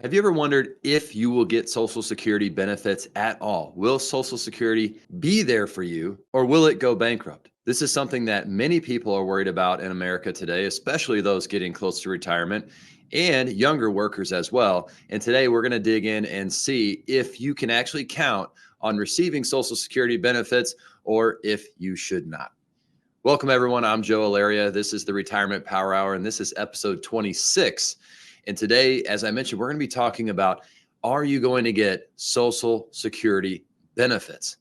Have you ever wondered if you will get Social Security benefits at all? Will Social Security be there for you or will it go bankrupt? This is something that many people are worried about in America today, especially those getting close to retirement and younger workers as well. And today we're going to dig in and see if you can actually count on receiving Social Security benefits or if you should not. Welcome, everyone. I'm Joe Allaria. This is the Retirement Power Hour, and this is episode 26. And today, as I mentioned, we're going to be talking about, are you going to get Social Security benefits?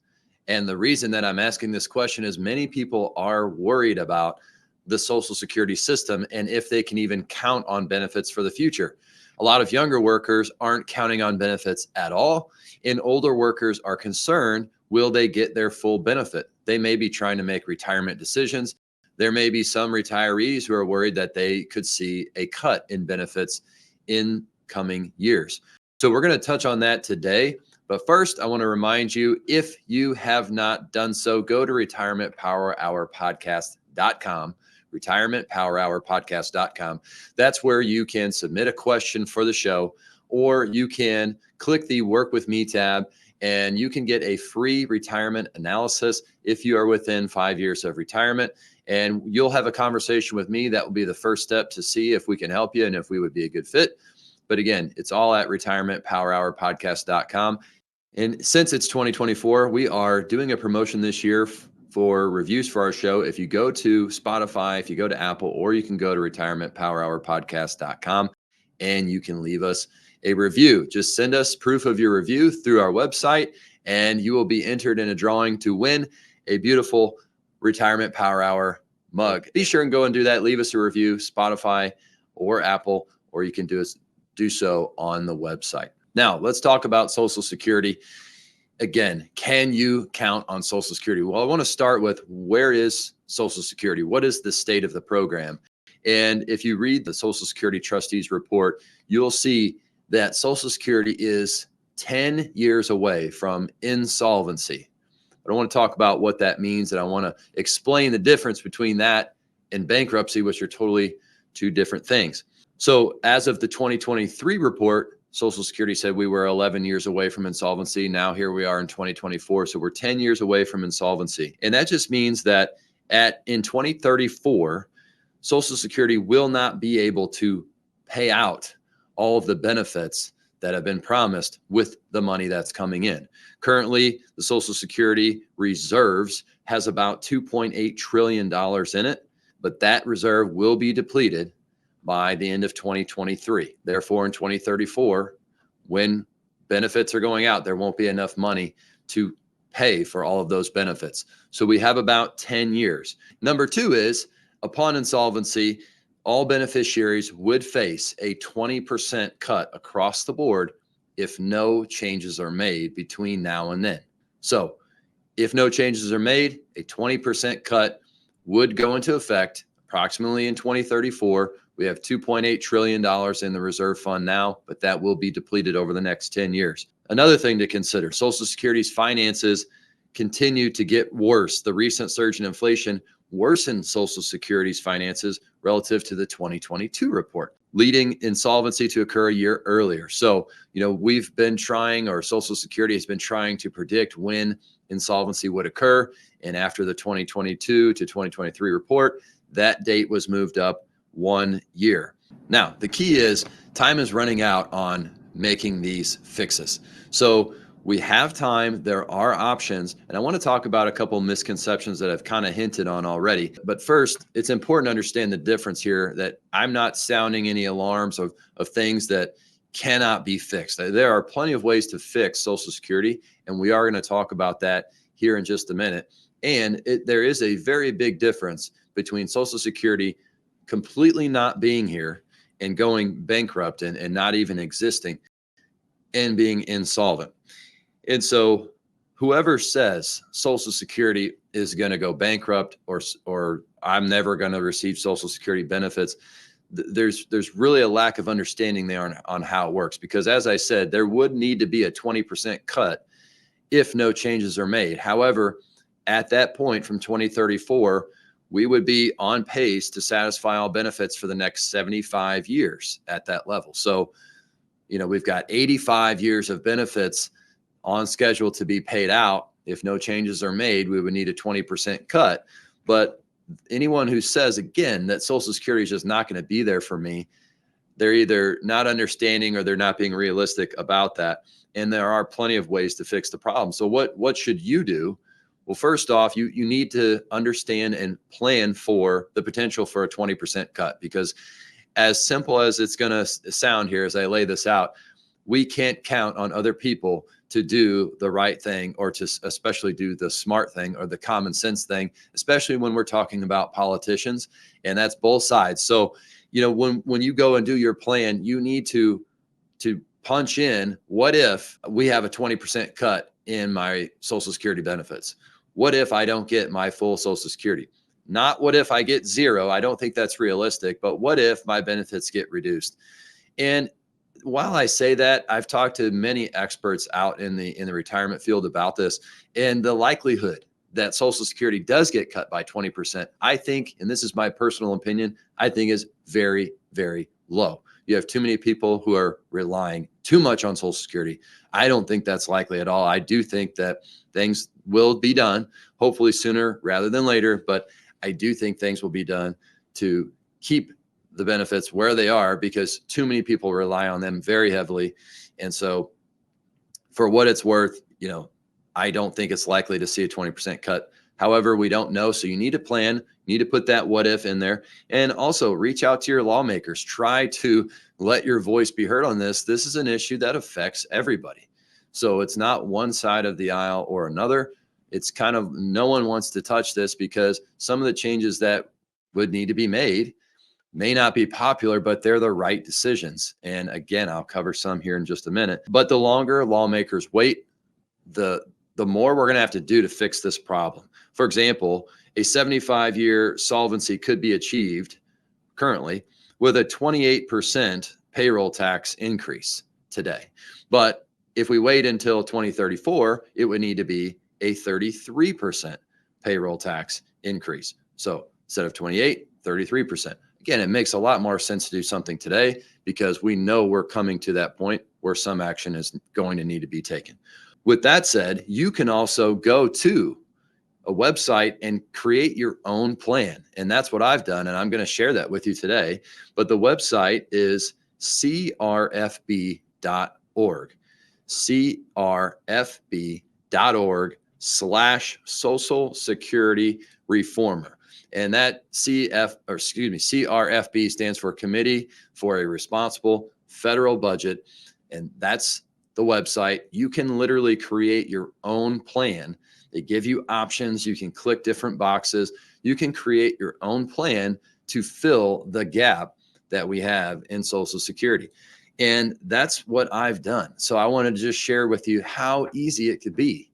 And the reason that I'm asking this question is many people are worried about the Social Security system and if they can even count on benefits for the future. A lot of younger workers aren't counting on benefits at all, and older workers are concerned, will they get their full benefit? They may be trying to make retirement decisions. There may be some retirees who are worried that they could see a cut in benefits in coming years. So we're going to touch on that today. But first, I want to remind you, if you have not done so, go to retirementpowerhourpodcast.com, retirementpowerhourpodcast.com. That's where you can submit a question for the show, or you can click the Work With Me tab, and you can get a free retirement analysis if you are within 5 years of retirement. And you'll have a conversation with me. That will be the first step to see if we can help you and if we would be a good fit. But again, it's all at retirementpowerhourpodcast.com. And since it's 2024, we are doing a promotion this year for reviews for our show. If you go to Spotify, if you go to Apple, or you can go to retirementpowerhourpodcast.com and you can leave us a review. Just send us proof of your review through our website, and you will be entered in a drawing to win a beautiful Retirement Power Hour mug. Be sure and go and do that. Leave us a review, Spotify or Apple, or you can do so on the website. Now, let's talk about Social Security. Again, can you count on Social Security? Well, I want to start with, where is Social Security? What is the state of the program? And if you read the Social Security Trustees report, you'll see that Social Security is 10 years away from insolvency. I don't want to talk about what that means, and I want to explain the difference between that and bankruptcy, which are totally two different things. So as of the 2023 report, Social Security said we were 11 years away from insolvency. Now here we are in 2024. So we're 10 years away from insolvency. And that just means that in 2034, Social Security will not be able to pay out all of the benefits that have been promised with the money that's coming in. Currently, the Social Security reserves has about $2.8 trillion in it, but that reserve will be depleted by the end of 2023. Therefore, in 2034, when benefits are going out, there won't be enough money to pay for all of those benefits. So we have about 10 years. Number two is, upon insolvency, all beneficiaries would face a 20% cut across the board if no changes are made between now and then. So if no changes are made, a 20% cut would go into effect approximately in 2034. We have $2.8 trillion in the reserve fund now, but that will be depleted over the next 10 years. Another thing to consider, Social Security's finances continue to get worse. The recent surge in inflation worsened Social Security's finances relative to the 2022 report, leading insolvency to occur a year earlier. So, we've been trying, or Social Security has been trying to predict when insolvency would occur. And after the 2022 to 2023 report, that date was moved up 1 year. Now, the key is time is running out on making these fixes. So we have time, there are options, and I want to talk about a couple misconceptions that I've kind of hinted on already. But first, it's important to understand the difference here, that I'm not sounding any alarms of things that cannot be fixed. There are plenty of ways to fix Social Security, and we are going to talk about that here in just a minute. And there is a very big difference between Social Security completely not being here and going bankrupt and not even existing and being insolvent. And so whoever says Social Security is going to go bankrupt or I'm never going to receive Social Security benefits, there's really a lack of understanding there on how it works. Because as I said, there would need to be a 20% cut if no changes are made. However, at that point from 2034, we would be on pace to satisfy all benefits for the next 75 years at that level. So we've got 85 years of benefits on schedule to be paid out. If no changes are made, we would need a 20% cut. But anyone who says, again, that Social Security is just not going to be there for me, they're either not understanding or they're not being realistic about that. And there are plenty of ways to fix the problem. So what should you do? Well, first off, you need to understand and plan for the potential for a 20% cut, because as simple as it's going to sound here as I lay this out, we can't count on other people to do the right thing, or to especially do the smart thing or the common sense thing, especially when we're talking about politicians, and that's both sides. So, when you go and do your plan, you need to punch in, what if we have a 20% cut in my Social Security benefits? What if I don't get my full Social Security? Not what if I get zero. I don't think that's realistic, but what if my benefits get reduced? And while I say that, I've talked to many experts out in the retirement field about this, and the likelihood that Social Security does get cut by 20%, I think, and this is my personal opinion, I think is very, very low. You have too many people who are relying too much on Social Security. I don't think that's likely at all. I do think that things will be done, hopefully sooner rather than later, but I do think things will be done to keep the benefits where they are, because too many people rely on them very heavily. And so for what it's worth, I don't think it's likely to see a 20% cut. However, we don't know. So you need to plan, you need to put that what if in there, and also reach out to your lawmakers. Try to let your voice be heard on this. This is an issue that affects everybody. So it's not one side of the aisle or another. It's kind of, no one wants to touch this, because some of the changes that would need to be made may not be popular, but they're the right decisions. And again, I'll cover some here in just a minute. But the longer lawmakers wait, the more we're going to have to do to fix this problem. For example, a 75-year solvency could be achieved currently with a 28% payroll tax increase today. But if we wait until 2034, it would need to be a 33% payroll tax increase. So instead of 28, 33%. Again, it makes a lot more sense to do something today, because we know we're coming to that point where some action is going to need to be taken. With that said, you can also go to a website and create your own plan. And that's what I've done, and I'm going to share that with you today. But the website is crfb.org, crfb.org/Social Security Reformer. And that CRFB stands for Committee for a Responsible Federal Budget. And that's the website. You can literally create your own plan. They give you options. You can click different boxes. You can create your own plan to fill the gap that we have in Social Security. And that's what I've done. So I wanted to just share with you how easy it could be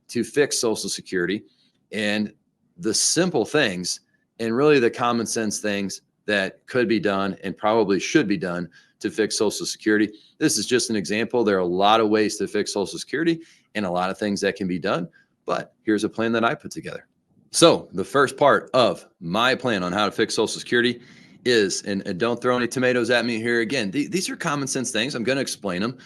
to fix Social Security, and the simple things and really the common sense things that could be done and probably should be done to fix Social Security. This is just an example. There are a lot of ways to fix Social Security and a lot of things that can be done, but here's a plan that I put together. So the first part of my plan on how to fix Social Security is, and don't throw any tomatoes at me here again, these are common sense things. I'm going to explain them.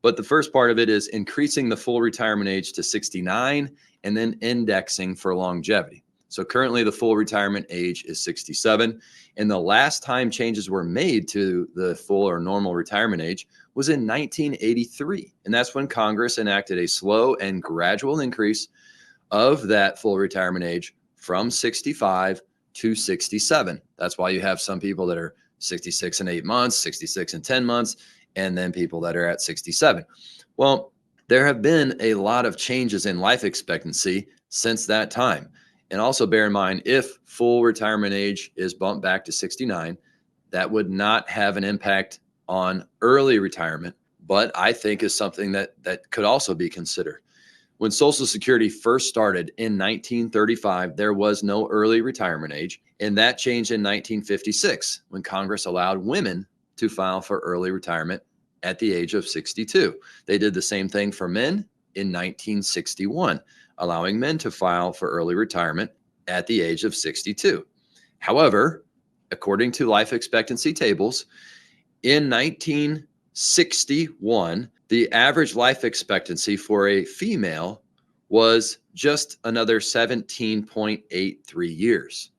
But the first part of it is increasing the full retirement age to 69 and then indexing for longevity. So currently the full retirement age is 67. And the last time changes were made to the full or normal retirement age was in 1983. And that's when Congress enacted a slow and gradual increase of that full retirement age from 65 to 67. That's why you have some people that are 66 and 8 months, 66 and 10 months, and then people that are at 67. Well, there have been a lot of changes in life expectancy since that time. And also bear in mind, if full retirement age is bumped back to 69, that would not have an impact on early retirement, but I think is something that could also be considered. When Social Security first started in 1935, there was no early retirement age, and that changed in 1956 when Congress allowed women to file for early retirement at the age of 62. They did the same thing for men in 1961, allowing men to file for early retirement at the age of 62. However, according to life expectancy tables, in 61, the average life expectancy for a female was just another 17.83 years.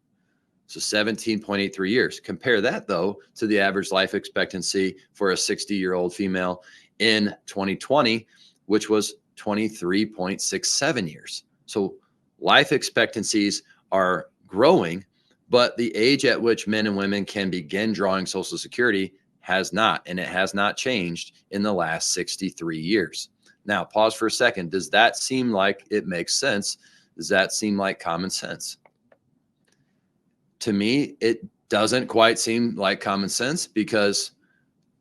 So 17.83 years. Compare that, though, to the average life expectancy for a 60-year-old female in 2020, which was 23.67 years. So life expectancies are growing, but the age at which men and women can begin drawing Social Security has not, and it has not changed in the last 63 years. Now, pause for a second. Does that seem like it makes sense? Does that seem like common sense? To me, it doesn't quite seem like common sense because,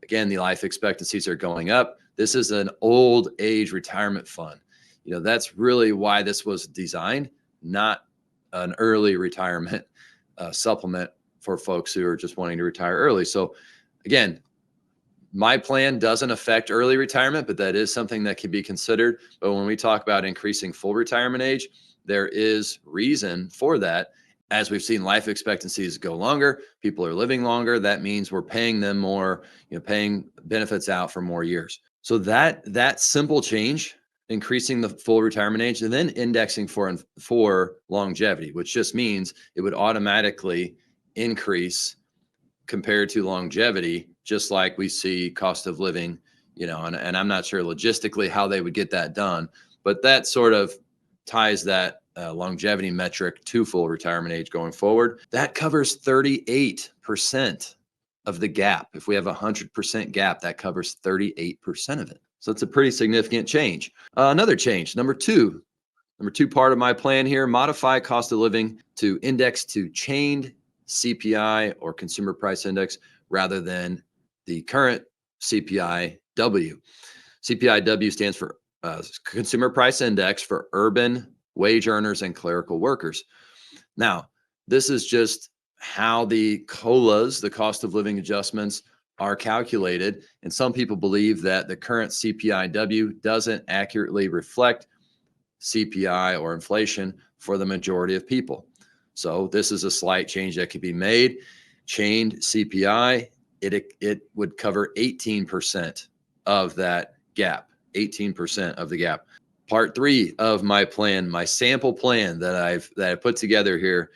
again, the life expectancies are going up. This is an old age retirement fund. That's really why this was designed, not an early retirement supplement for folks who are just wanting to retire early. So again, my plan doesn't affect early retirement, but that is something that can be considered. But when we talk about increasing full retirement age, there is reason for that. As we've seen life expectancies go longer, people are living longer. That means we're paying them more, paying benefits out for more years. So that simple change, increasing the full retirement age and then indexing for longevity, which just means it would automatically increase compared to longevity, just like we see cost of living, and I'm not sure logistically how they would get that done, but that sort of ties that longevity metric to full retirement age going forward. That covers 38% of the gap. If we have a 100% gap, that covers 38% of it. So it's a pretty significant change. Another change, number two part of my plan here, modify cost of living to index to chained CPI or consumer price index rather than the current CPI-W. CPI-W stands for consumer price index for urban wage earners and clerical workers. Now, this is just how the COLAs, the cost of living adjustments, are calculated. And some people believe that the current CPI-W doesn't accurately reflect CPI or inflation for the majority of people. So this is a slight change that could be made. Chained CPI, it would cover 18% of that gap, 18% of the gap. Part 3 of my plan, my sample plan that I put together here,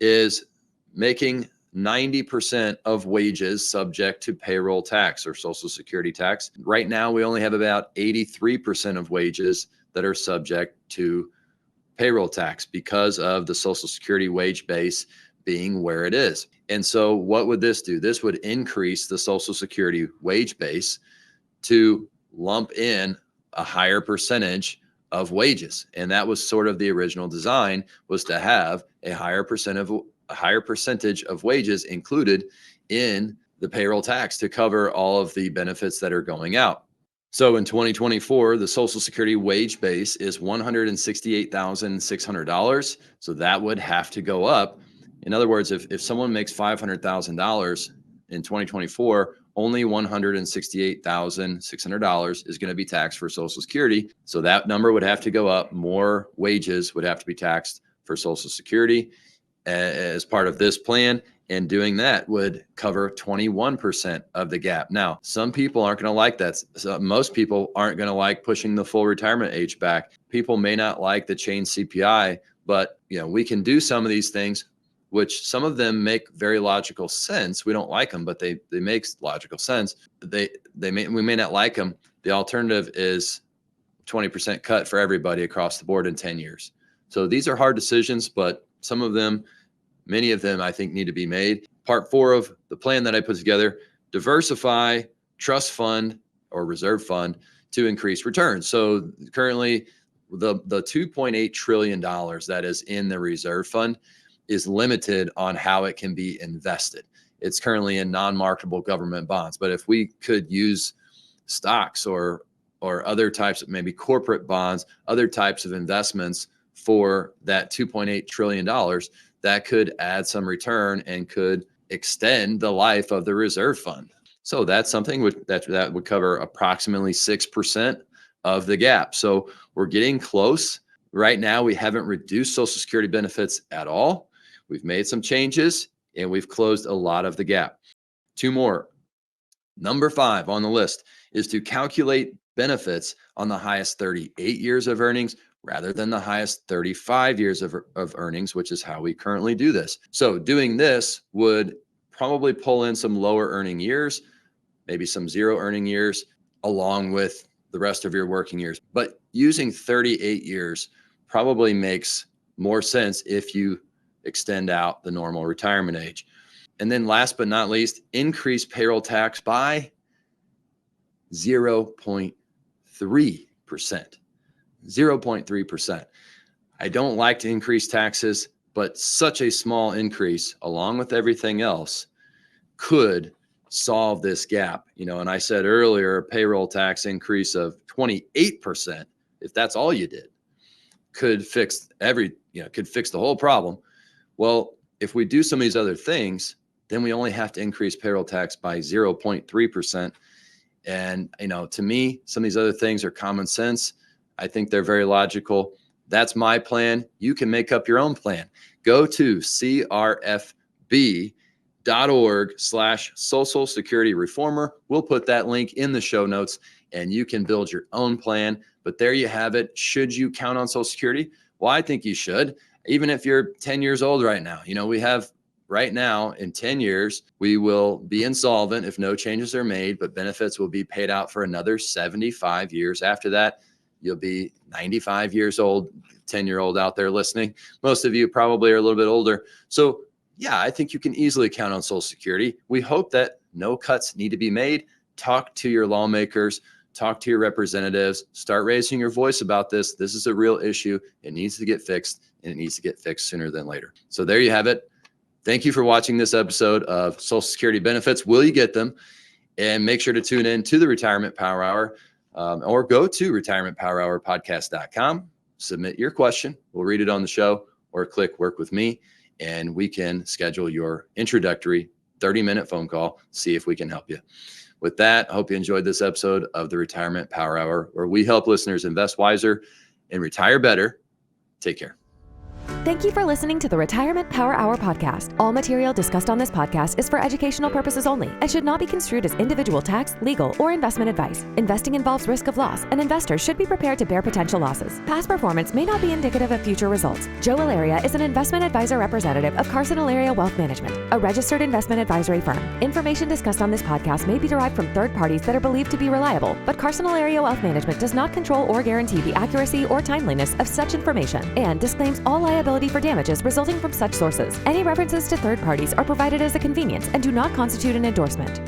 is making 90% of wages subject to payroll tax or Social Security tax. Right now, we only have about 83% of wages that are subject to payroll tax because of the Social Security wage base being where it is. And so what would this do? This would increase the Social Security wage base to lump in a higher percentage of wages. And that was sort of the original design, was to have a higher percentage of wages included in the payroll tax to cover all of the benefits that are going out. So in 2024, the Social Security wage base is $168,600. So that would have to go up. In other words, if someone makes $500,000 in 2024, only $168,600 is going to be taxed for Social Security. So that number would have to go up. More wages would have to be taxed for Social Security as part of this plan. And doing that would cover 21% of the gap. Now, some people aren't going to like that. So most people aren't going to like pushing the full retirement age back. People may not like the chain CPI, but we can do some of these things, which some of them make very logical sense. We don't like them, but they make logical sense. We may not like them. The alternative is 20% cut for everybody across the board in 10 years. So these are hard decisions, but many of them I think need to be made. Part 4 of the plan that I put together, diversify trust fund or reserve fund to increase returns. So currently the $2.8 trillion that is in the reserve fund is limited on how it can be invested. It's currently in non-marketable government bonds. But if we could use stocks or other types of maybe corporate bonds, other types of investments for that $2.8 trillion, that could add some return and could extend the life of the reserve fund. So that's something that would cover approximately 6% of the gap. So we're getting close. Right now, we haven't reduced Social Security benefits at all. We've made some changes and we've closed a lot of the gap. 2 more. Number 5 on the list is to calculate benefits on the highest 38 years of earnings rather than the highest 35 years of earnings, which is how we currently do this. So doing this would probably pull in some lower earning years, maybe some zero earning years, along with the rest of your working years. But using 38 years probably makes more sense if you extend out the normal retirement age. And then last but not least, increase payroll tax by 0.3%. 0.3%. I don't like to increase taxes, but such a small increase, along with everything else, could solve this gap. And I said earlier, a payroll tax increase of 28%, if that's all you did, could fix the whole problem. Well, if we do some of these other things, then we only have to increase payroll tax by 0.3%. And, to me, some of these other things are common sense. I think they're very logical. That's my plan. You can make up your own plan. Go to crfb.org/Social Security Reformer. We'll put that link in the show notes and you can build your own plan. But there you have it. Should you count on Social Security? Well, I think you should, even if you're 10 years old right now. We have right now in 10 years, we will be insolvent if no changes are made, but benefits will be paid out for another 75 years. After that, you'll be 95 years old, 10-year-old out there listening. Most of you probably are a little bit older. So yeah, I think you can easily count on Social Security. We hope that no cuts need to be made. Talk to your lawmakers, talk to your representatives, start raising your voice about this. This is a real issue. It needs to get fixed, and it needs to get fixed sooner than later. So there you have it. Thank you for watching this episode of Social Security benefits. Will you get them? And make sure to tune in to the Retirement Power Hour, or go to retirementpowerhourpodcast.com. Submit your question. We'll read it on the show, or click work with me, and we can schedule your introductory 30-minute phone call, see if we can help you. With that, I hope you enjoyed this episode of the Retirement Power Hour, where we help listeners invest wiser and retire better. Take care. Thank you for listening to the Retirement Power Hour podcast. All material discussed on this podcast is for educational purposes only and should not be construed as individual tax, legal, or investment advice. Investing involves risk of loss, and investors should be prepared to bear potential losses. Past performance may not be indicative of future results. Joe Allaria is an investment advisor representative of CarsonAllaria Wealth Management, a registered investment advisory firm. Information discussed on this podcast may be derived from third parties that are believed to be reliable, but CarsonAllaria Wealth Management does not control or guarantee the accuracy or timeliness of such information and disclaims all liability for damages resulting from such sources. Any references to third parties are provided as a convenience and do not constitute an endorsement.